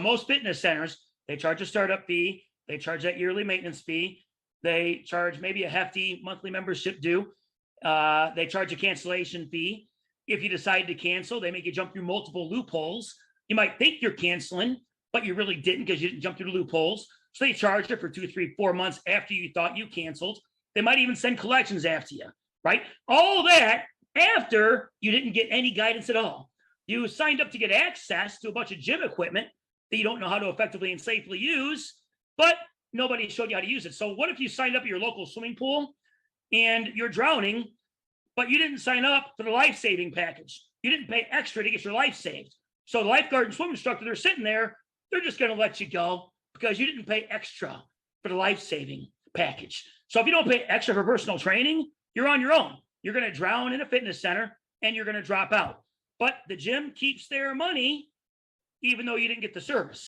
most fitness centers, they charge a startup fee. They charge that yearly maintenance fee. They charge maybe a hefty monthly membership due. They charge a cancellation fee. If you decide to cancel, they make you jump through multiple loopholes. You might think you're canceling, but you really didn't because you didn't jump through the loopholes. So they charge you for 2, 3, 4 months after you thought you canceled. They might even send collections after you, right? All that after you didn't get any guidance at all. You signed up to get access to a bunch of gym equipment that you don't know how to effectively and safely use, but nobody showed you how to use it. So what if you signed up at your local swimming pool and you're drowning, but you didn't sign up for the life-saving package? You didn't pay extra to get your life saved. So the lifeguard and swim instructor, they're sitting there, they're just going to let you go because you didn't pay extra for the life-saving package. So if you don't pay extra for personal training, you're on your own. You're going to drown in a fitness center and you're going to drop out. But the gym keeps their money even though you didn't get the service.